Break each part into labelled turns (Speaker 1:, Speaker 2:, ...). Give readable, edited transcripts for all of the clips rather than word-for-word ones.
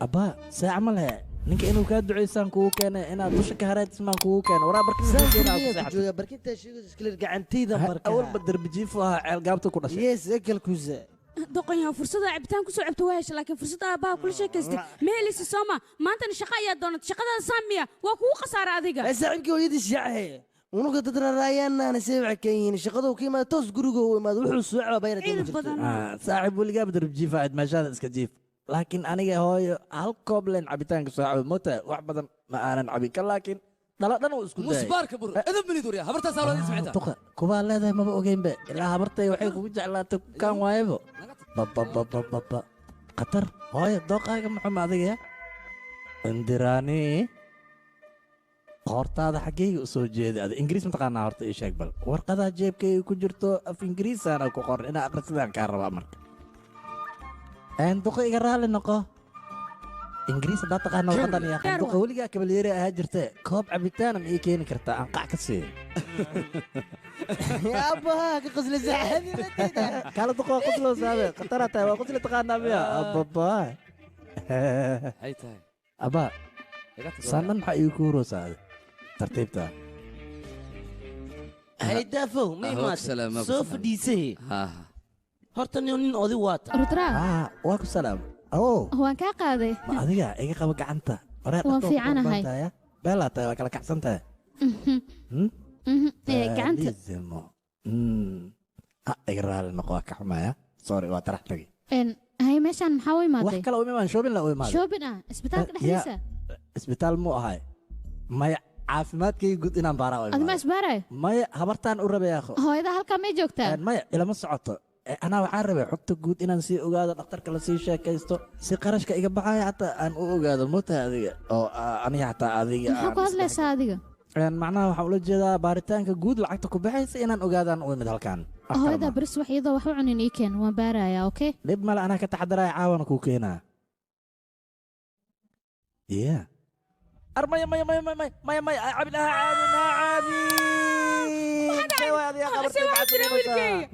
Speaker 1: أبا ساعة مالها نك إنه كادو عيسان كوكان أنا دوش كهرات اسمه كوكان ورا بركين
Speaker 2: بركين تشيء سكيل قعنتي ذا بركة
Speaker 1: أول بدر بجيفها عالقابته كل شيء
Speaker 2: يس أكل كوزة
Speaker 3: doqonya fursada cabitaan ku soo cabto waash laakiin fursada aabaa kula sheekaystay meelisi sooma maanta shaqo ayaa doonad shaqada saamiya waa kugu qasaara adiga
Speaker 2: saaxiibkii hooyadii shaace unuga dad raayana ana seebac keen shaqadu kiima toos guriga uu imaado wuxuu soo cabaa bayna
Speaker 1: saaxiib waliga badar jiifa cid maashada iska jiif laakiin aniga hooyo hal koob leen cabitaanka soo cabo moota wax badan ma aanan cabin ka laakiin dhala dhan uu isku day
Speaker 4: musbaarka bur idan bani duriya habarta saalada ismicta
Speaker 1: kuba leedahay maba ogeynba ilaa habartay waxay kugu jeclaatay kan waayebo baba qatar hooyo dooqaaga maxuma adiga ya indiraani hortaada xaggeyga u soo jeeda ada ingiriis mataqaanaa horta ii sheeg bal warqadaa jeebkayga ku jirto af ingiriisaana ku qoran inaa aqrisidaan kaa rabaa marka duqo iga raalli noqo ingiriis haddaa taqaana warqadan yaa duqo weligaa kabalyeeri ahaa jirte koob cabitaana ma ii keeni kartaa aan qac ka siiyo
Speaker 2: يا أبا كقزل زعل
Speaker 1: كلا تقوى قزل سابق قطرتها وقزل تقانا بيها أبا
Speaker 4: هاي تاي
Speaker 1: أبا سنن حيكورو سابق ترتيبتها
Speaker 2: هاي دافو ميمات سوف ديسي هرتني ونين أودي وات
Speaker 5: رترا
Speaker 1: واكو سلام أوه
Speaker 5: هو أنك قاضي
Speaker 1: ما أديها إيجا قبك عنتا
Speaker 5: وان في عنا هاي
Speaker 1: بلا تاي وكلا كحسنتها
Speaker 5: gacanta
Speaker 1: igraal noqo ka xumaya sorry waa tarax tagay
Speaker 5: hay meeshan maxaa u imaaday
Speaker 1: wax kale u imaan shoobin la u imaaday
Speaker 5: shoobin isbitaalka dhexdiisa
Speaker 1: isbitaal mu ahay maya caafimaadkayga guud inaan baaraa u
Speaker 5: imaaday adma isbaaray
Speaker 1: maya habartaan u rabay akho
Speaker 5: hooyada halkaa may joogtaa
Speaker 1: maya ilama socoto anaa waxaan rabay xogta guud inaan sii ogaado dhakhtarka la sii sheekaysto si qarashka iga baxaya xataa aan u ogaado moota adiga oo aniga xataa adiga
Speaker 5: maxaa ku hadlaysaa adiga
Speaker 1: macnaha waxaan ula jeedaa baaritaanka guud lacagta ku baxaysa inaan ogaadaan u imid halkaan
Speaker 5: hooyada baris wax iyadoo wax u cunin ii keen waan baarayaa okay
Speaker 1: dhib male anaa ka taxadaraya caawana kuu keenaa ya maya maya maya maya maya maya cabinaha caabinaha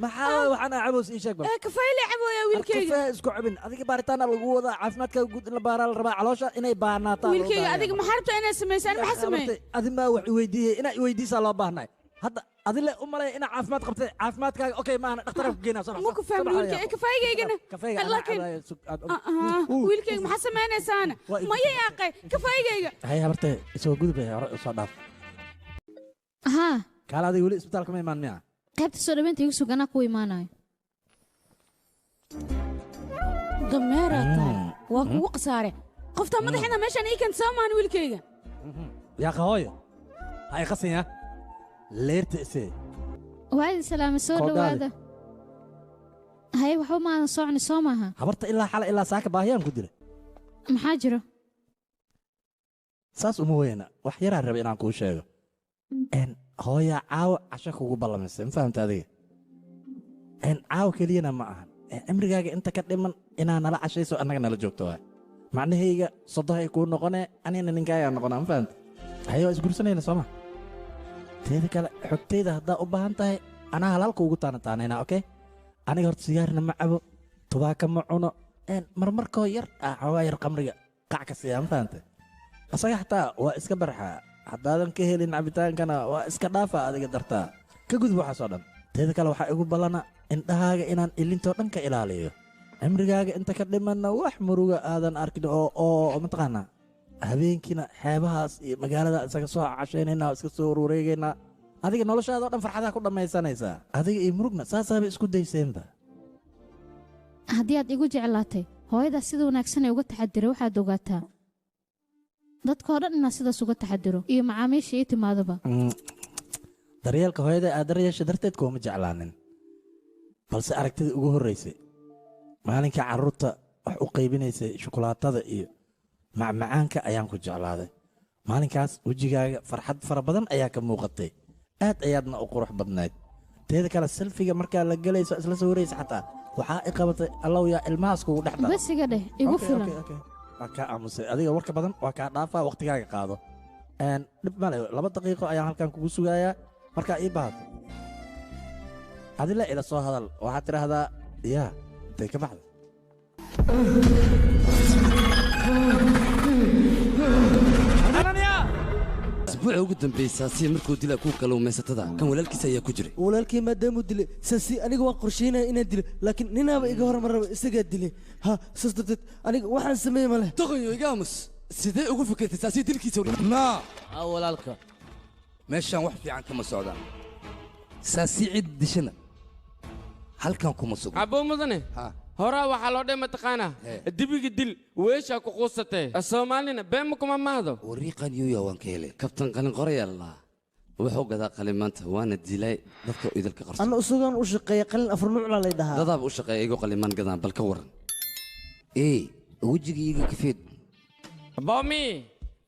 Speaker 1: maxaa waxaan caboos ii sheeg bal
Speaker 3: kafayle cabooya wiilkayga
Speaker 1: kafee isku cabin adiga baaritaan lagu wadaa caafimaadka guud in la baaraa la rabaa caloosha inay baanaataan
Speaker 3: wiilkayga adiga maxaa rabtaa inaad samaysaan maxaa sameey
Speaker 1: adi maa wax weydiiyey inaa iweydiisaa loo baahnay hadda adile u malay inaa caafimaad qabtay caafimaadkaaga okay maahna dhakhtarka ku geynaa
Speaker 3: ma ku fahmin wiilkayga kafaaygaygana wiilkayga maxaa samaynaysaan maya yaaqay kafaayigayga
Speaker 1: hay habartee isoo gudubay hore soo dhaaf
Speaker 5: haa
Speaker 1: kaala adiga weli isbitaalka ma imaan miya
Speaker 5: qaybta soo dhaweynta igu suganaa ku imaanayo
Speaker 3: dameeraa tahay waa kugu qasaare qoftaa madaxina meeshaan ii keenta soo maan wiilkayga
Speaker 1: yaaqa hooyo ha i qasin ya leerta isee
Speaker 5: waa idin salaama soo dhawaada hay waxba maadan socni soo maaha
Speaker 1: habarta ilaa xala ilaa saaka baahiyaan ku dira
Speaker 5: maxaa jiro
Speaker 1: saas uma weyna wax yaraan raba inaan kuu sheego hooya caawa casho kugu ballamaysay ma fahamta adiga caawa keliyana ma ahan cimrigaaga inta ka dhiman inaa nala cashayso annaga nala joogto waay macnahayga sodohay kuu noqonee anina ninkaagaa noqonaa ma fahamta hayoo isgursanayna sooma teeda kale xogtayda haddaa u baahan tahay anaa halaalka ugu taanataanaynaa okey aniga horta sigaarna ma cabo tubaaka ma cuno marmarkoo yar xoogaa yar qamriga qac ka siiyaa ma fahamta asaga xataa waa iska barxaa haddaadan ka helin cabitaankana waa iska dhaafa adiga dartaa ka gudub waxaasoo dhan teeda kale waxaa igu ballana indhahaaga inaan ilintoo dhan ka ilaaliyo cimrigaaga inta ka dhimanna wax muruga aadan arkin oo mataqaanaa habeenkiina xeebahaas iyo magaalada isaga soo cashaynaynaa iska soo wareegaynaa adiga noloshaadao dhan farxadaa ku dhammaysanaysaa adiga iyo murugna saasaaba isku dayseenba
Speaker 5: haddii aad igu jeclaatay hooyadaas sida wanaagsan ee uga taxadira waxaad ogaataa dadkoo dhan inaa sidaas uga taxadiro iyo macaamiisha ii timaadoba
Speaker 1: daryeelka hooyada aad daryeesha darteed kooma jeclaanin balse aragtidii ugu horraysay maalinkai carruurta wax u qaybinaysay shukulaatada iyo macmacaanka ayaan ku jeclaaday maalinkaas wejigaaga farxad fara badan ayaa ka muuqatay aad ayaadna u qurux badnayd teeda kale selfiga markaa la gelayso isla soo waraysa xataa waxaa i qabatay allow yaa ilmahaas kugu dhex dara
Speaker 5: basiga dheh igu filan
Speaker 1: waa kaa aamusay adiga warka badan waa kaa dhaafaa waqtigaaga qaado dhib male 2 daqiiqo ayaan halkan kugu sugayaa markaa ii baahato adila ila soo hadal waxaad tidhaahdaa yaa intay ka baxda
Speaker 4: ugu dambaysaa si markuu dila ku kalluumaysatada kan walaalkiisa ayaa ku jiray
Speaker 2: walaalkay maadaamuu dilay saasi aniga waan qorsheynaya inaan dilo laakiin ninaaba iga hormar raba isagaa dilay ha saas darteed aniga waxaan sameeye ma leh
Speaker 4: doqoyo iga aamus sidee ugu fikirtay saasi dilkiisa
Speaker 6: maa
Speaker 2: walaalka
Speaker 6: meeshaan wax fiican kama socdaan saasi cid dishana halkan kuma sugan
Speaker 7: abuu mudane horaa waxaa loo dhay mataqaanaa dibiga dil weeshaa ku quusatee soomaalina beema kuma mahdo
Speaker 4: wariiqan yuuya waan ka helay kabtan qalin qoraya allah wuxuu gadaa qalimaanta waana dilay dadka idilka qarso
Speaker 2: anna usugaan u shaqeeya qalin afar nuucla lay dhahaa
Speaker 4: dadaaba u shaqeeya igu qalimaan gadaan bal ka waran wejigayga kafeed
Speaker 7: boomi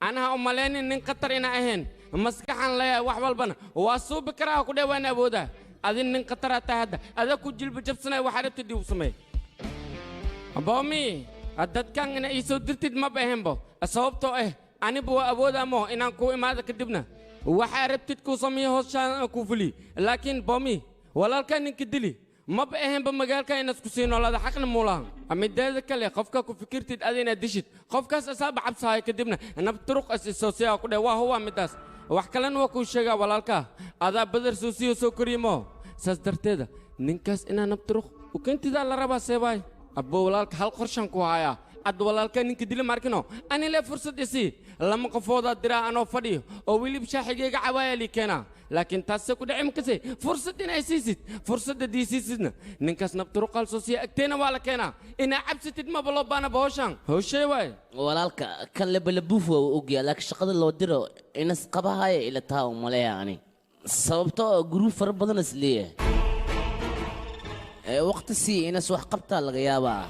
Speaker 7: anaha u malaynin nin khatar ina ahayn maskaxan leeyahay wax walbana waa suubi karaa ku dhawaan awoodaa adin nin khataraa tahay hadda adaa ku jilba jabsanaya waxaa rabta dib u sameey boomi dadkan ina ii soo dirtid ma bahenbo sababtoo aniba waa awoodamo inaan kuu imaado kadibna waxaa rabtid kuu sameeyo hooshaan kuu fuliy laakiin boomi walaalkaa ninka dili maba ahenba magaalka inaad ku sii noolaada xaqna muulahan mideeda kale qofka ku fikirtid ada inaad dishid qofkaas asaaba cabsahaya kadibna nabturuq asisoosiyaa ku dheh waa huwa midaas wax kalena waa kuu sheegaa walaalkaa adaa badar soosiyo soo koriyimo saas darteeda ninkaas inaa nabturuq ukantidaa la rabaa seebaay abbo walaalka hal qorshan ku hayaa ad walaalka ninka dili markino anile fursad isii lama qofoodaa diraa anoo fadhiyo oo welib shaaxigayga cawaaya lii keenaa laakiin taasse ku dhici makase fursad inay siisid fursadda diisiisidna ninkaas nabturuqaal soosiya agteena waa la keenaa inaa cabsatid maba loo baanaba howshaan howshee waay
Speaker 8: walaalka kan lebelebuuf waa u ogyaa laakiin shaqada loo diro inas qabahaya ila taha u maleeya ani sababtoo guruub fara badan is leeyahay waqti sii inas wax qabtaa laga yaabaa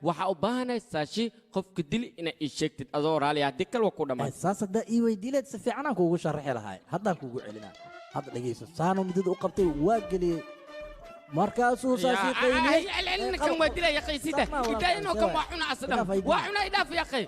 Speaker 7: waxaa u baahanay saashi qofka dili inaa ii sheegtid adoo raali haddii kal waa ku dhammaan
Speaker 1: saas haddaa ii weydiileed si fiicanaan kuugu sharaxi lahay haddaan kuugu celinaa hadda dhegayso saanuu midada u qabtay waa geliyey markaasuu saasii
Speaker 7: kan waa dilaya qaysida idaayinoo kan waa cuna asadhan waa cuna idhaaf ya qay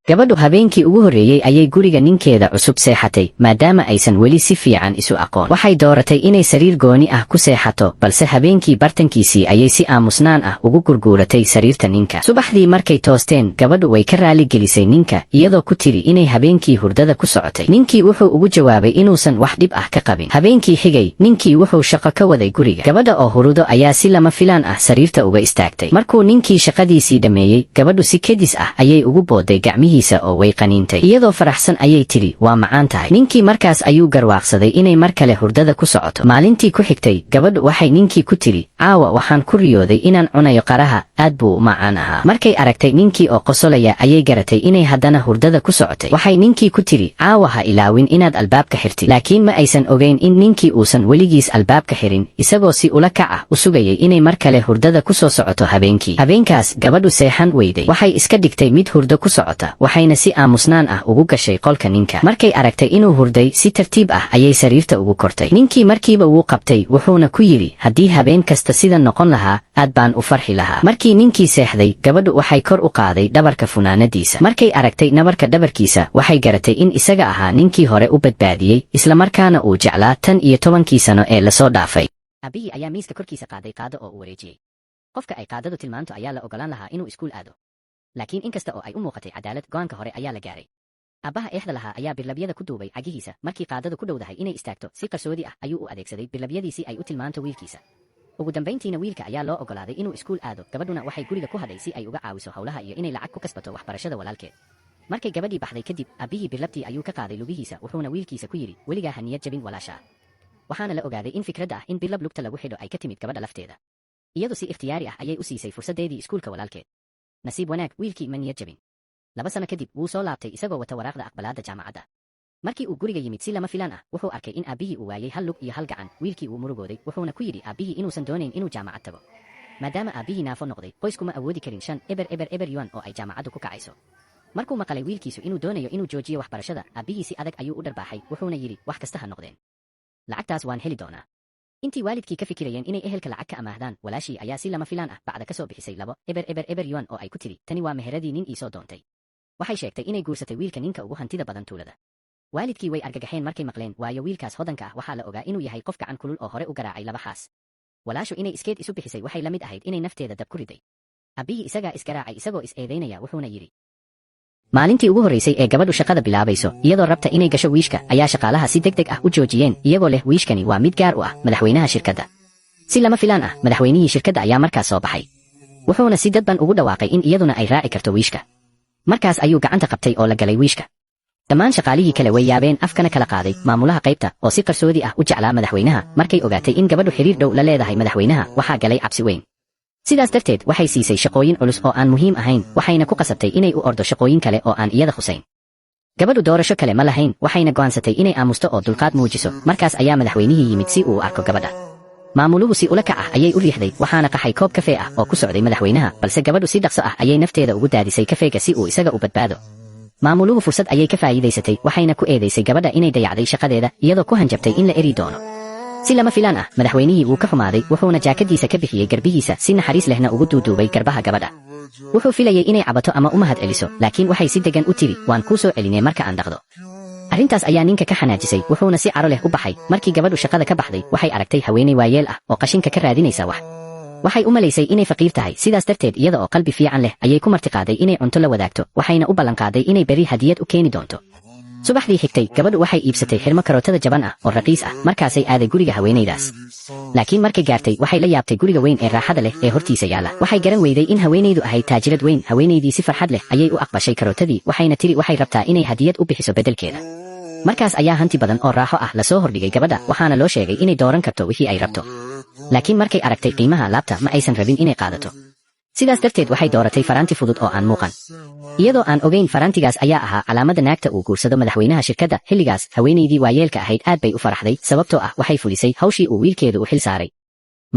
Speaker 9: gabadhu habeenkii ugu horreeyey ayay guriga ninkeeda cusub seexatay maadaama aysan weli si fiican isu aqoon waxay dooratay inay sariir gooni ah ku seexato balse habeenkii bartankiisii ayay si aamusnaan ah ugu gurguuratay sariirta ninka subaxdii markay toosteen gabadhu way ka raali gelisay ninka iyadoo ku tiri inay habeenkii hurdada ku socotay ninkii wuxuu ugu jawaabay inuusan wax dhib ah ka qabin habeenkii xigay ninkii wuxuu shaqo ka waday guriga gabadha oo hurudo ayaa si lama filaan ah sariirta uga istaagtay markuu ninkii shaqadiisii dhammeeyey gabadhu si kedis ah ayay ugu booday gacmihiisa oo way qaniintay iyadoo faraxsan ayay tidhi waa macaan tahay ninkii markaas ayuu garwaaqsaday inay mar kale hurdada ku socoto maalintii ku xigtay gabadhu waxay ninkii ku tidhi caawa waxaan ku riyooday inaan cunayo qaraha aad buu u macaan ahaa markay aragtay ninkii oo qosolaya ayay garatay inay haddana hurdada ku socotay waxay ninkii ku tidhi caawa ha ilaawin inaad albaabka xirtid laakiin ma aysan ogayn in ninkii uusan weligiis albaabka xirin isagoo si ula kac ah u sugayay inay mar kale hurdada ku soo socoto habeenkaas gabadhu seexan weyday waxay iska dhigtay mid hurdo ku socota waxayna si aamusnaan ah ugu gashay qolka ninka markay aragtay inuu hurday si tartiib ah ayay sariirta ugu kortay ninkii markiiba wuu qabtay wuxuuna ku yidhi haddii habeen kasta sidan noqon lahaa aad baan u farxi lahaa markii ninkii seexday gabadhu waxay kor u qaaday dhabarka funaanadiisa markay aragtay nabarka dhabarkiisa waxay garatay in isaga ahaa ninkii hore u badbaadiyey islamarkaana uu jeclaa 10 sano ee lasoo dhaafay aabihii ayaa miiska korkiisa qaaday qaado oo u wareejiyey qofka ay qaadadu tilmaanto ayaa la ogolaan lahaa inuu iskuul aado laakiin inkasta oo ay u muuqatay cadaalad go'aanka hore ayaa la gaaray aabbaha eexda lahaa ayaa birlabyada ku duubay cagihiisa markii qaadadu ku dhowdahay inay istaagto si qarsoodi ah ayuu u adeegsaday birlabyadii si ay u tilmaanto wiilkiisa ugu dambayntiina wiilka ayaa loo ogolaaday inuu iskuul aado gabadhuna waxay guriga ku hadhay si ay uga caawiso howlaha iyo inay lacag ku kasbato waxbarashada walaalkeed markay gabadhii baxday kadib aabbihii birlabtii ayuu ka qaaday lugihiisa wuxuuna wiilkiisa ku yidhi weligaa ha niyad jabin walaashaa waxaana la ogaaday in fikradda ah in birlab lugta lagu xidho ay ka timid gabadha lafteeda iyadu si ikhtiyaari ah ayay u siisay fursaddeedii iskuulka walaalkeed nasiib wanaag wiilkii ma niyad jabin 2 sano kadib wuu soo laabtay isagoo wata waraaqda aqbalaadda jaamacadda markii uu guriga yimid si lama filaan ah wuxuu arkay in aabbihii uu waayey hal lug iyo hal gacan wiilkii wuu murugooday wuxuuna ku yidhi aabbihii inuusan doonayn inuu jaamacad tago maadaama aabbihii naafo noqday qoyskuma awoodi karin 5 eber yuan oo ay jaamacaddu ku kacayso markuu maqalay wiilkiisu inuu doonayo inuu joojiyo waxbarashada aabbihii si adag ayuu u dharbaaxay wuxuuna yidhi wax kasta ha noqdeen lacagtaas waan heli doonaa intii waalidkii ka fikirayeen inay ehelka lacag ka amaahdaan walaashii ayaa si lama filaan ah bacda ka soo bixisay 2 eber yuan oo ay ku tiri tani waa meheradii nin ii soo doontay waxay sheegtay inay guursatay wiilka ninka ugu hantida badan tuulada waalidkii way argagaxeen markay maqleen waayo wiilkaas hodanka ah waxaa la ogaa inuu yahay qof gacan kulul oo hore u garaacay 2 xaas walaashu inay iskeed isu bixisay waxay la mid ahayd inay nafteeda dab ku riday aabbihii isagaa isgaraacay isagoo is eedaynaya wuxuuna yidhi maalintii ugu horraysay ee gabadhu shaqada bilaabayso iyadoo rabta inay gasho wiishka ayaa shaqaalaha si degdeg ah u joojiyeen iyagoo leh wiishkani waa mid gaar u ah madaxweynaha shirkadda si lama filaan ah madaxweynihii shirkadda ayaa markaas soo baxay wuxuuna si dadban ugu dhawaaqay in iyaduna ay raaci karto wiishka markaas ayuu gacanta qabtay oo la galay wiishka dhammaan shaqaalihii kale way yaabeen afkana kala qaaday maamulaha qaybta oo si qarsoodi ah u jeclaa madaxweynaha markay ogaatay in gabadhu xiriir dhow la leedahay madaxweynaha waxaa galay cabsi weyn sidaas darteed waxay siisay shaqooyin culus oo aan muhiim ahayn waxayna ku qasabtay inay u ordo shaqooyin kale oo aan iyada khusayn gabadhu doorasho kale ma lahayn waxayna go'aansatay inay aamusto oo dulqaad muujiso markaas ayaa madaxweynihii yimid si uu u arko gabadha maamuluhu si ula kac ah ayay u riixday waxaana qaxay koob kafee ah oo ku socday madaxweynaha balse gabadhu si dhaqso ah ayay nafteeda ugu daadisay kafeega si uu isaga u badbaado maamuluhu fursad ayay ka faa'iidaysatay waxayna ku eedaysay gabadha inay dayacday shaqadeeda iyadoo ku hanjabtay in la eri doono si lama filaan ah madaxweynihii wuu ka xumaaday wuxuuna jaakadiisa ka bixiyey garbihiisa si naxariis lehna ugu duuduubay garbaha gabadha wuxuu filayey inay cabato ama u mahad celiso laakiin waxay si deggan u tiri waan kuu soo celinay marka aan dhaqdo arrintaas ayaa ninka ka xanaajisay wuxuuna si caro leh u baxay markii gabadhu shaqada ka baxday waxay aragtay haweenay waayeel ah oo qashinka ka raadinaysa wax waxay u malaysay inay faqiir tahay sidaas darteed iyada oo qalbi fiican leh ayay ku martiqaaday inay cunto la wadaagto waxayna u ballanqaaday inay berri hadiyad u keeni doonto subaxdii xigtay gabadhu waxay iibsatay xirmo karootada jaban ah oo raqiis ah markaasay aaday guriga haweenaydaas laakiin markay gaartay waxay la yaabtay guriga weyn ee raaxada leh ee hortiisa yaala waxay garan weyday in haweenaydu ahayd taajirad weyn haweenaydii si farxad leh ayay u aqbashay karootadii waxayna tiri waxay rabtaa inay hadiyad u bixiso beddelkeeda markaas ayaa hanti badan oo raaxo ah lasoo hordhigay gabadha waxaana loo sheegay inay dooran karto wixii ay rabto laakiin markay aragtay qiimaha laabta ma aysan rabin inay qaadato sidaas darteed waxay dooratay faraanti fudud oo aan muuqan iyadoo aan ogayn faraantigaas ayaa ahaa calaamada naagta uu guursado madaxweynaha shirkadda xilligaas haweenaydii waayeelka ahayd aad bay u faraxday sababtoo ah waxay fulisay hawshii uu wiilkeedu u xil saaray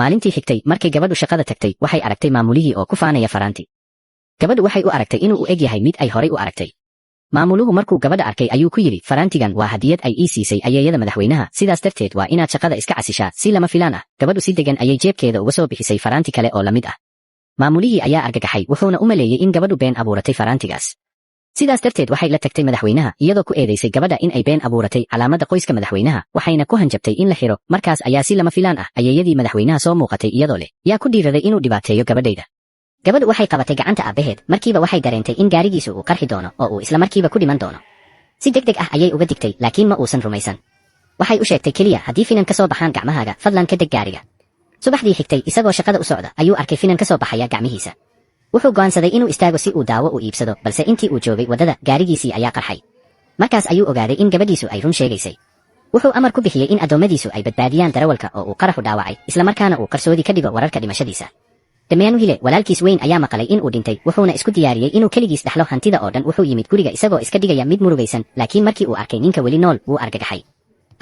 Speaker 9: maalintii xigtay markay gabadhu shaqada tagtay waxay aragtay maamulihii oo ku faanaya faraanti gabadhu waxay u aragtay inuu u eg yahay mid ay horay u aragtay maamuluhu markuu gabadha arkay ayuu ku yidhi faraantigan waa hadiyad ay ii siisay ayeeyada madaxweynaha sidaas darteed waa inaad shaqada iska casishaa si lama filaan ah gabadhu si deggan ayay jeebkeeda uga soo bixisay faraanti kale oo la mid ah maamulihii ayaa argagaxay wuxuuna u maleeyey in gabadhu been abuuratay faraantigaas sidaas darteed waxay la tagtay madaxweynaha iyadoo ku eedaysay gabadha in ay been abuuratay calaamada qoyska madaxweynaha waxayna ku hanjabtay in la xiro markaas ayaa si lama filaan ah ayeeyadii madaxweynaha soo muuqatay iyadoo leh yaa ku dhiiraday inuu dhibaateeyo gabadhayda
Speaker 10: gabadhu waxay qabatay gacanta aabbaheed markiiba waxay dareentay in gaarigiisu uu qarxi doono oo uu isla markiiba ku dhiman doono si degdeg ah ayay uga digtay laakiin ma uusan rumaysan waxay u sheegtay keliya haddii finan ka soo baxaan gacmahaaga fadlan ka deg gaariga subaxdii xigtay isagoo shaqada u socda ayuu arkay finan ka soo baxaya gacmihiisa wuxuu go'aansaday inuu istaago si uu daawo u iibsado balse intii uu joogay waddada gaarigiisii ayaa qarxay markaas ayuu ogaaday in gabadhiisu ay run sheegaysay wuxuu amar ku bixiyey in addoommadiisu ay badbaadiyaan darawalka oo uu qaraxu dhaawacay islamarkaana uu qarsoodi ka dhigo wararka dhimashadiisa damyaanu-hile walaalkiis weyn ayaa maqalay in uu dhintay wuxuuna isku diyaariyey inuu keligiis dhaxlo hantida oo dhan wuxuu yimid guriga isagoo iska dhigaya mid murugaysan laakiin markii uu arkay ninka weli nool wuu argagaxay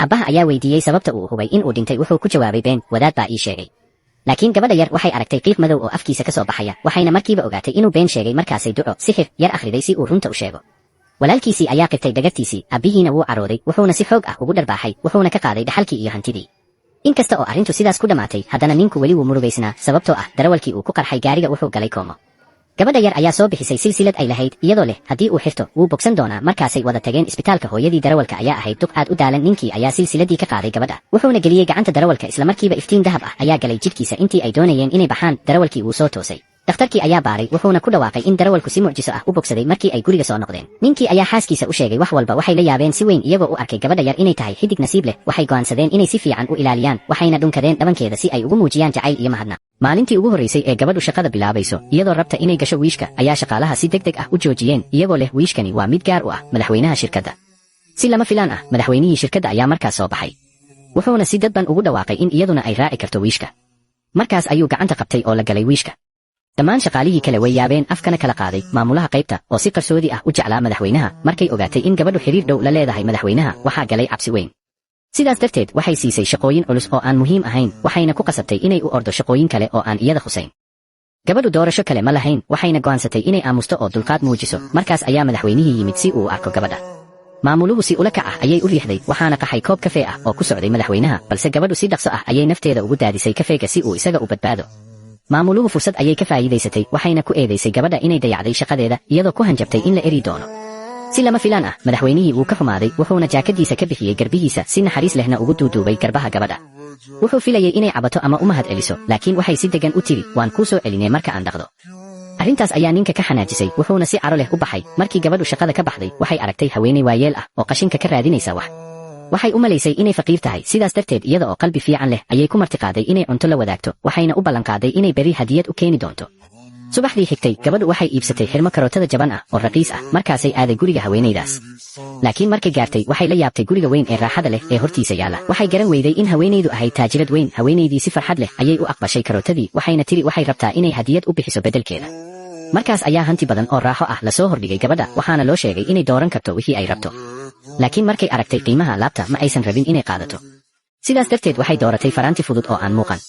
Speaker 10: abbaha ayaa weydiiyey sababta uu hubay in uu dhintay wuxuu ku jawaabay been wadaad baa ii sheegay laakiin gabadha yar waxay aragtay qiiq madow oo afkiisa ka soo baxaya waxayna markiiba ogaatay inuu been sheegay markaasay duco sixir yar akhriday si uu runta u sheego walaalkiisii ayaa qirtay dhagartiisii abbihiina wuu carooday wuxuuna si xoog ah ugu dharbaaxay wuxuuna ka qaaday dhaxalkii iyo hantidii inkasta oo arrintu sidaas ku dhammaatay haddana ninku weli wuu murugaysnaa sababtoo ah darawalkii uu ku qarxay gaariga wuxuu galay koomo gabadha yar ayaa soo bixisay silsilad ay lahayd iyadoo leh haddii uu xirto wuu bogsan doonaa markaasay wada tageen isbitaalka hooyadii darawalka ayaa ahayd duq aad u daalan ninkii ayaa silsiladii ka qaaday gabadha wuxuuna geliyey gacanta darawalka islamarkiiba iftiin dahab ah ayaa galay jidhkiisa intii ay doonayeen inay baxaan darawalkii wuu soo toosay dhakhtarkii ayaa baaray wuxuuna ku dhawaaqay in darawalku si mucjiso ah u bogsaday markii ay guriga soo noqdeen ninkii ayaa xaaskiisa u sheegay wax walba waxay la yaabeen si weyn iyagoo u arkay gabadha yar inay tahay xidig nasiib leh waxay go'aansadeen inay si fiican u ilaaliyaan waxayna dhunkadeen dhabankeeda si ay ugu muujiyaan jacayl iyo mahadnaq maalintii ugu horraysay ee gabadhu shaqada bilaabayso iyadoo rabta inay gasho wiishka ayaa shaqaalaha si degdeg ah u joojiyeen iyagoo leh wiishkani waa mid gaar u ah madaxweynaha shirkadda si lama filaan ah madaxweynihii shirkadda ayaa markaas soo baxay wuxuuna si dadban ugu dhawaaqay in iyaduna ay raaci karto wiishka markaas ayuu gacanta qabtay oo la galay wiishka dhammaan shaqaalihii kale way yaabeen afkana kala qaaday maamulaha qaybta oo si qarsoodi ah u jeclaa madaxweynaha markay ogaatay in gabadhu xiriir dhow la leedahay madaxweynaha waxaa galay cabsi weyn sidaas darteed waxay siisay shaqooyin culus oo aan muhiim ahayn waxayna ku qasabtay inay u ordo shaqooyin kale oo aan iyada khusayn gabadhu doorasho kale ma lahayn waxayna go'aansatay inay aamusto oo dulqaad muujiso markaas ayaa madaxweynihii yimid si uu u arko gabadha maamuluhu si ula kac ah ayay u riixday waxaana qaxay koob kafee ah oo ku socday madaxweynaha balse gabadhu si dhaqso ah ayay nafteeda ugu daadisay kafeega si uu isaga u badbaado maamuluhu fursad ayay ka faa'iidaysatay waxayna ku eedaysay gabadha inay dayacday shaqadeeda iyadoo ku hanjabtay in la eri doono si lama filaan ah madaxweynihii wuu ka xumaaday wuxuuna jaakadiisa ka bixiyey garbihiisa si naxariis lehna ugu duuduubay garbaha gabadha wuxuu filayey inay cabato ama u mahad celiso laakiin waxay si deggan u tiri waan kuu soo celinay marka aan dhaqdo
Speaker 9: arrintaas ayaa ninka ka xanaajisay wuxuuna si caro leh u baxay markii gabadhu shaqada ka baxday waxay aragtay haweeney waayeel ah oo qashinka ka raadinaysa wax waxay u malaysay inay faqiir tahay sidaas darteed iyada oo qalbi fiican leh ayay ku martiqaaday inay cunto la wadaagto waxayna u ballanqaaday inay beri hadiyad u keeni doonto subaxdii xigtay gabadhu waxay iibsatay xirmo karootada jaban ah oo raqiis ah markaasay aaday guriga haweenaydaas laakiin markay gaartay waxay la yaabtay guriga weyn ee raaxada leh ee hortiisa yaala waxay garan weyday in haweenaydu ahayd taajirad weyn haweenaydii si farxad leh ayay u aqbashay karootadii waxayna tiri waxay rabtaa inay hadiyad u bixiso beddelkeeda markaas ayaa hanti badan oo raaxo ah lasoo hordhigay gabadha waxaana loo sheegay inay dooran karto wixii ay rabto laakiin markay aragtay qiimaha alaabta ma aysan rabin inay qaadato sidaas darteed waxay dooratay faraanti fudud oo aan muuqan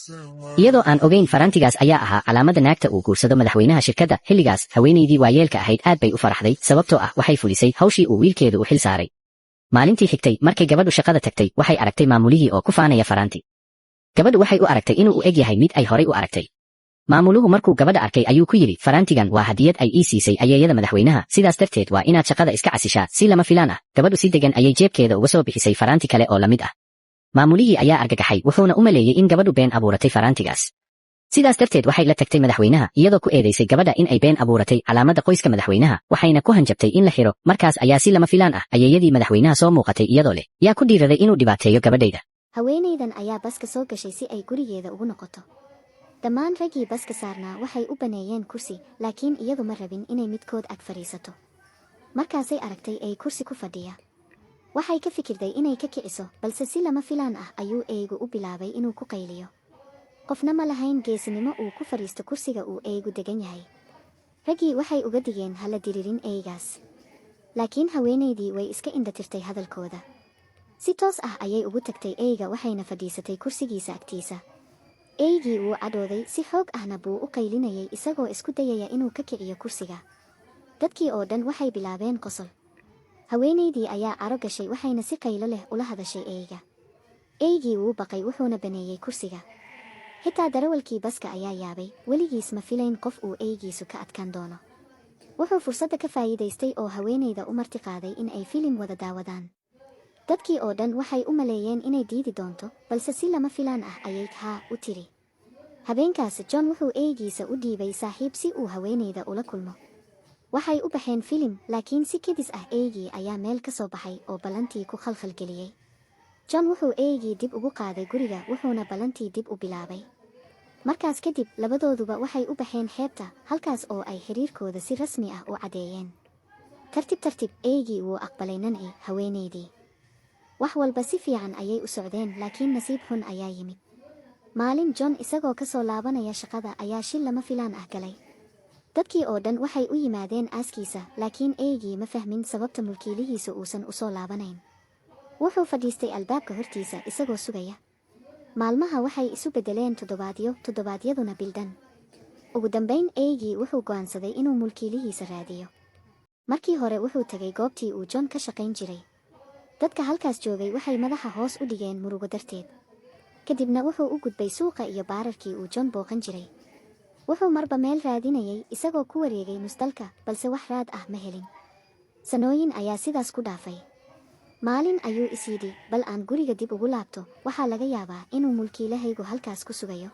Speaker 9: iyadoo aan ogayn faraantigaas ayaa ahaa calaamada naagta uu guursado madaxweynaha shirkadda xilligaas haweenaydii waayeelka ahayd aad bay u faraxday sababtoo ah waxay fulisay hawshii uu wiilkeedu u xil saaray maalintii xigtay markay gabadhu shaqada tagtay waxay aragtay maamulihii oo ku faanaya faraanti gabadhu waxay u aragtay inuu u eg yahay mid ay horay u aragtay maamuluhu markuu gabadha arkay ayuu ku yidhi faraantigan waa hadiyad ay ii siisay ayeeyada madaxweynaha sidaas darteed waa inaad shaqada iska casishaa si lama filaan ah gabadhu si degan ayay jeebkeeda uga soo bixisay faraanti kale oo la mid ah maamulihii ayaa argagaxay wuxuuna u maleeyey in gabadhu been abuuratay faraantigaas sidaas darteed waxay la tagtay madaxweynaha iyadoo ku eedaysay gabadha in ay been abuuratay calaamadda qoyska madaxweynaha waxayna ku hanjabtay in la xiro markaas ayaa si lama filaan ah ayeeyadii madaxweynaha soo muuqatay iyadoo leh yaa ku dhiiraday inuu dhibaateeyo gabadhayda
Speaker 11: haweenaydan ayaa baska soo gashay si ay gurigeeda ugu noqoto dhammaan raggii baska saarnaa waxay u baneeyeen kursi laakiin iyadu ma rabin inay midkood ag fadhiisato markaasay aragtay ay kursi ku fadhiya waxay ka fikirday inay ka kiciso balse si lama filaan ah ayuu eeygu u bilaabay inuu ku qayliyo qofna ma lahayn geesinimo uu ku fadhiisto kursiga uu eeygu degan yahay raggii waxay uga digeen hala diriirin eeygaas laakiin haweenaydii way iska indhatirtay hadalkooda si toos ah ayay ugu tagtay eeyga waxayna fadhiisatay kursigiisa agtiisa eeygii wuu cadhooday si xoog ahna buu u qaylinayay isagoo isku dayaya inuu ka kiciyo kursiga dadkii oo dhan waxay bilaabeen qosol haweenaydii ayaa caro gashay waxayna si qaylo leh ula hadashay eeyga eeygii wuu baqay wuxuuna baneeyey kursiga xitaa darawalkii baska ayaa yaabay weligiis ma filayn qof uu eeygiisu ka adkaan doono wuxuu fursadda ka faa'iidaystay oo haweenayda u marti qaaday in ay filim wada daawadaan dadkii oo dhan waxay u maleeyeen inay diidi doonto balse si lama filaan ah ayay haa u tiri habeenkaas john wuxuu eeygiisa u dhiibay saaxiib si uu haweenayda ula kulmo waxay u baxeen filim laakiin si kedis ah eeygii ayaa meel ka soo baxay oo ballantii ku khalkhalgeliyey john wuxuu eeygii dib ugu qaaday guriga wuxuuna ballantii dib u bilaabay markaas kadib labadooduba waxay u baxeen xeebta halkaas oo ay xiriirkooda si rasmi ah u caddeeyeen tartib tartib eeygii wuu aqbalay nanci haweenaydii wax walba si fiican ayay u socdeen laakiin nasiib xun ayaa yimid maalin john isagoo ka soo laabanaya shaqada ayaa shil lama filaan ah galay dadkii oo dhan waxay u yimaadeen aaskiisa laakiin eeygii ma fahmin sababta mulkiilihiisa uusan u soo laabanayn wuxuu fadhiistay albaabka hortiisa isagoo sugaya maalmaha waxay isu beddeleen toddobaadyaduna bildhan ugu dambayn eeygii wuxuu go'aansaday inuu mulkiilihiisa raadiyo markii hore wuxuu tegay goobtii uu john ka shaqayn jiray dadka halkaas joogay waxay madaxa hoos u dhigeen murugo darteed kadibna wuxuu u gudbay suuqa iyo baararkii uu john booqan jiray wuxuu marba meel raadinayay isagoo ku wareegay nusdalka balse wax raad ah ma helin sanooyin ayaa sidaas ku dhaafay maalin ayuu is yidhi bal aan guriga dib ugu laabto waxaa laga yaabaa inuu mulkiilahaygu halkaas ku sugayo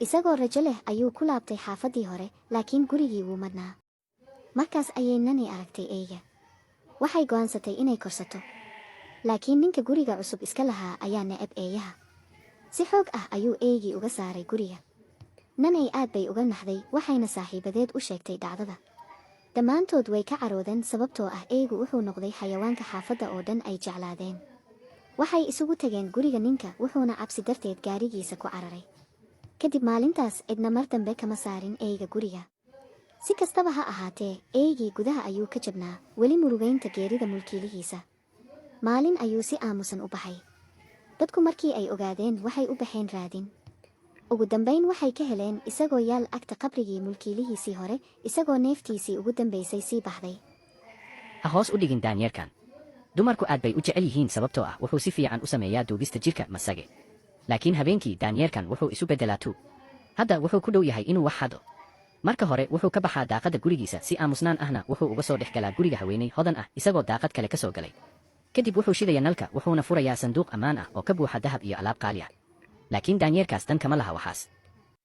Speaker 11: isagoo rajo leh ayuu ku laabtay xaafaddii hore laakiin gurigii wuu madhnaa markaas ayay nani aragtay eeyga waxay go'aansatay inay korsato laakiin ninka guriga cusub iska lahaa ayaa necab eeyaha si xoog ah ayuu eeygii uga saaray guriga nanay aad bay uga naxday waxayna saaxiibadeed u sheegtay dhacdada dhammaantood way ka caroodeen sababtoo ah eeygu wuxuu noqday xayawaanka xaafadda oo dhan ay jeclaadeen waxay isugu tageen guriga ninka wuxuuna cabsi darteed gaarigiisa ku cararay kadib maalintaas cidna mar dambe kama saarin eeyga guriga si kastaba ha ahaatee eeygii gudaha ayuu ka jabnaa weli murugaynta geerida mulkiilihiisa maalin ayuu si aamusan u baxay dadku markii ay ogaadeen waxay u baxeen raadin ugu dambayn waxay ka heleen isagoo yaal agta qabrigii mulkiilihiisii hore isagoo neeftiisii ugu dambaysay sii baxday
Speaker 9: ha hoos u dhigin daanyeerkan dumarku aad bay u jecel yihiin sababtoo ah wuxuu si fiican u sameeyaa duubista jirka masage laakiin habeenkii daanyeerkan wuxuu isu beddelaa tuug hadda wuxuu ku dhow yahay inuu wax hado marka hore wuxuu ka baxaa daaqadda gurigiisa si aamusnaan ahna wuxuu uga soo dhex galaa guriga haweeney hodan ah isagoo daaqad kale ka soo galay kadib wuxuu shidaya nalka wuxuuna furayaa sanduuq ammaan ah oo ka buuxa dahab iyo alaab qaali ah laakiin daanyeerkaas dan kama laha waxaas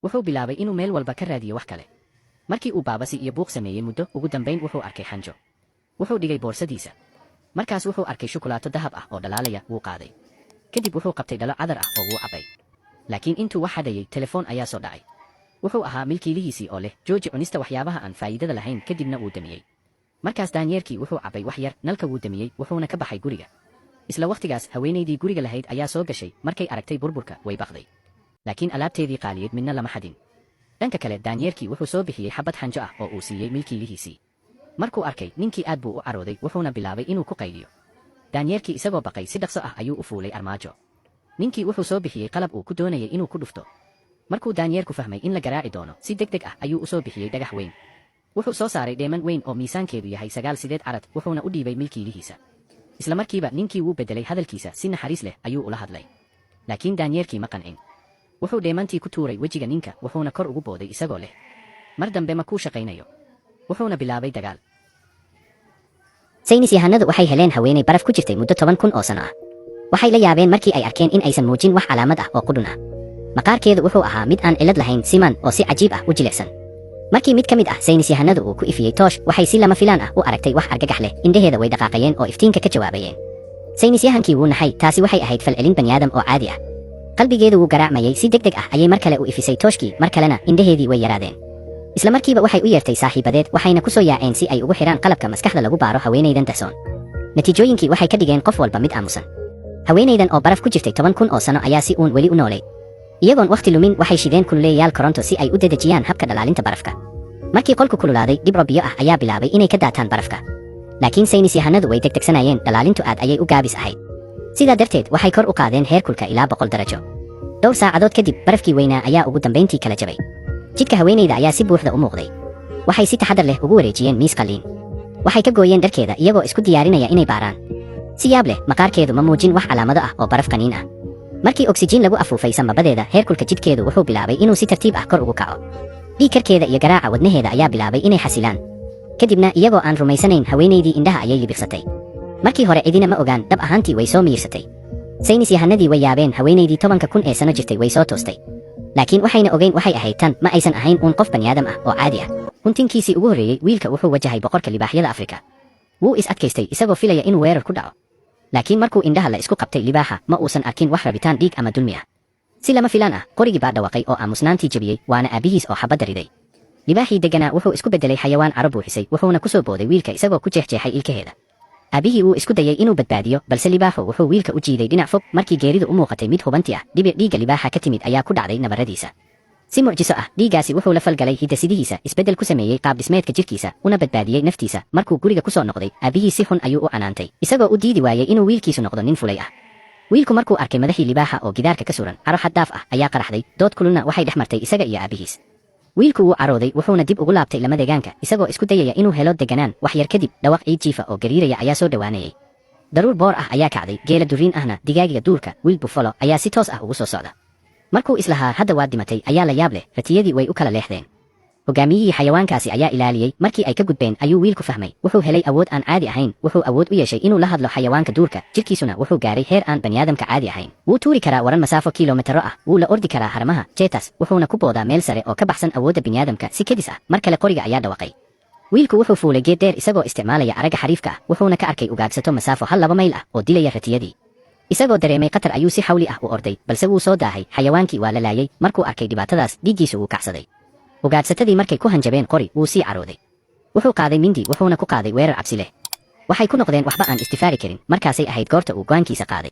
Speaker 9: wuxuu bilaabay inuu meel walba ka raadiyo wax kale markii uu baabasi iyo buuq sameeyey muddo ugu dambayn wuxuu arkay xanjo wuxuu dhigay boorsadiisa markaas wuxuu arkay shukulaato dahab ah oo dhalaalaya wuu qaaday kadib wuxuu qabtay dhalo cadar ah oo wuu cabbay laakiin intuu wax hadhayay telefoon ayaa soo dhacay wuxuu ahaa milkiilihiisii oo leh jooji cunista waxyaabaha aan faa'iidada lahayn kadibna wuu damiyey markaas daanyeerkii wuxuu cabbay wax yar nalka wuu damiyey wuxuuna ka baxay guriga isla wakhtigaas haweenaydii guriga lahayd ayaa soo gashay markay aragtay burburka way baqday laakiin alaabteedii qaaliyeed midna lama xadin dhanka kale daanyeerkii wuxuu soo bixiyey xabad xanjo ah oo uu siiyey milkiilihiisii markuu arkay ninkii aad buu u carooday wuxuuna bilaabay inuu ku qayliyo daanyeerkii isagoo baqay si dhaqso ah ayuu u fuulay armaajo ninkii wuxuu soo bixiyey qalab uu ku doonayay inuu ku dhufto markuu daanyeerku fahmay in la garaaci doono si degdeg ah ayuu u soo bixiyey dhagax weyn wuxuu soo saaray dheeman weyn oo miisaankeedu yahay 9 carad wuxuuna u dhiibay milkiilihiisa isla markiiba ninkii wuu bedelay hadalkiisa si naxariis leh ayuu ula hadlay laakiin daanyeerkii ma qancin wuxuu dheemantii ku tuuray wejiga ninka wuxuuna kor ugu booday isagoo leh mar dambe ma kuu shaqaynayo wuxuuna bilaabay dagaal
Speaker 10: saynis yahanadu waxay heleen haweenay baraf ku jirtay muddo 10,000 oo sano ah waxay la yaabeen markii ay arkeen in aysan muujin wax calaamad ah oo qudhun ah maqaarkeedu wuxuu ahaa mid aan cilad lahayn siman oo si cajiib ah u jilicsan markii mid ka mid ah saynis yahanadu uu ku ifiyey toosh waxay si lama filaan ah u aragtay wax argagax leh indhaheeda way dhaqaaqayeen oo iftiinka ka jawaabayeen saynis yahankii wuu naxay taasi waxay ahayd falcelin baniaadam oo caadi ah qalbigeedu wuu garaacmayay si degdeg ah ayay mar kale u ifisay tooshkii mar kalena indhaheedii way yaraadeen isla markiiba waxay u yeertay saaxiibadeed waxayna ku soo yaaceen si ay ugu xidhaan qalabka maskaxda lagu baaro haweenaydan dahsoon natiijooyinkii waxay ka dhigeen qof walba mid aamusan haweenaydan oo baraf ku jirtay 10,000 oo sano ayaa si uun weli u noolay iyagoon wakhti lumin waxay shideen kululeeyayaal koronto si ay u dedejiyaan habka dhalaalinta barafka markii qolku kululaaday dhibco biyo ah ayaa bilaabay inay ka daataan barafka laakiin saynis yahanadu way degdegsanayeen dhalaalintu aad ayay u gaabis ahayd sidaa darteed waxay kor u qaadeen heerkulka ilaa 100 darajo dhowr saacadood kadib barafkii weynaa ayaa ugu dambayntii kala jabay jidhka haweenayda ayaa si buuxda u muuqday waxay si taxadar leh ugu wareejiyeen miis qalliin waxay ka gooyeen dharkeeda iyagoo isku diyaarinaya inay baaraan si yaab leh maqaarkeedu ma muujin wax calaamado ah oo baraf qaniin ah markii oksijiin lagu afuufay samabadeeda heerkulka jidhkeedu wuxuu bilaabay inuu si tartiib ah kor ugu kaco dhiigkarkeeda iyo garaaca wadnaheeda ayaa bilaabay inay xasilaan kadibna iyagoo aan rumaysanayn haweenaydii indhaha ayay libiqsatay markii hore cidina ma ogaan dhab ahaantii way soo miyirsatay saynis yahanadii way yaabeen haweenaydii 10,000 ee sano jirtay way soo toostay laakiin waxayna ogeyn waxay ahayd tan ma aysan ahayn uun qof baniaadam ah oo caadi ah huntinkiisii ugu horreeyey wiilka wuxuu wajahay boqorka libaaxyada afrika wuu is adkaystay isagoo filaya inuu weerar ku dhaco laakiin markuu indhaha la isku qabtay libaaxa ma uusan arkin wax rabitaan dhiig ama dulmi ah si lama filaan ah qorigii baa dhawaqay oo aamusnaantii jebiyey waana aabbihiis oo xabadda riday libaaxii degganaa wuxuu isku beddelay xayawaan caro buuxisay wuxuuna ku soo booday wiilka isagoo ku jeexjeexay ilkaheeda aabbihii wuu isku dayay inuu badbaadiyo balse libaaxu wuxuu wiilka u jiiday dhinac fog markii geeridu u muuqatay mid hubanti ah dhibic dhiigga libaaxa ka timid ayaa ku dhacday nabarradiisa si mucjiso ah dhiiggaasi wuxuu la falgalay hidasidihiisa isbeddel ku sameeyey qaab dhismeedka jidhkiisa una badbaadiyey naftiisa markuu guriga ku soo noqday aabbihii si xun ayuu u canaantay isagoo u diidi waayey inuu wiilkiisu noqdo nin fulay ah wiilku markuu arkay madaxii libaaxa oo gidaarka ka suran caro xad daaf ah ayaa qaraxday dood kululna waxay dhex martay isaga iyo aabbihiis wiilku wuu carooday wuxuuna dib ugu laabtay lama deegaanka isagoo isku dayaya inuu helo deganaan wax yar kadib dhawaq ciid jiifa oo gariiraya ayaa soo dhowaanayay daruur boor ah ayaa kacday geela duriin ahna digaagiga duurka wiil buffalo ayaa si toos ah ugu soo socda markuu islahaa hadda waad dhimatay ayaa la yaab leh ratiyadii way u kala leexdeen hogaamiyihii xayawaankaasi ayaa ilaaliyey markii ay ka gudbeen ayuu wiilku fahmay wuxuu helay awood aan caadi ahayn wuxuu awood u yeeshay inuu la hadlo xayawaanka duurka jidhkiisuna wuxuu gaaray heer aan baniaadamka caadi ahayn wuu tuuri karaa waran masaafo kilomitaro ah wuu la ordi karaa haramaha jeetas wuxuuna ku boodaa meel sare oo ka baxsan awoodda biniaadamka si kedis ah mar kale qoriga ayaa dhawaqay wiilku wuxuu fuulay geed dheer isagoo isticmaalaya aragga xariifka ah wuxuuna ka arkay ugaadhsato masaafo 2 mayl ah oo dilaya ratiyadii isagoo dareemay qatar ayuu si xawli ah u orday balse wuu soo daahay xayawaankii waa la laayay markuu arkay dhibaatadaas dhiiggiisu wuu kacsaday ugaadhsatadii markay ku hanjabeen qori wuu sii carooday wuxuu qaaday mindi wuxuuna ku qaaday weerar cabsi leh waxay ku noqdeen waxba aan istifaari karin markaasay ahayd goorta uu go'aankiisa qaaday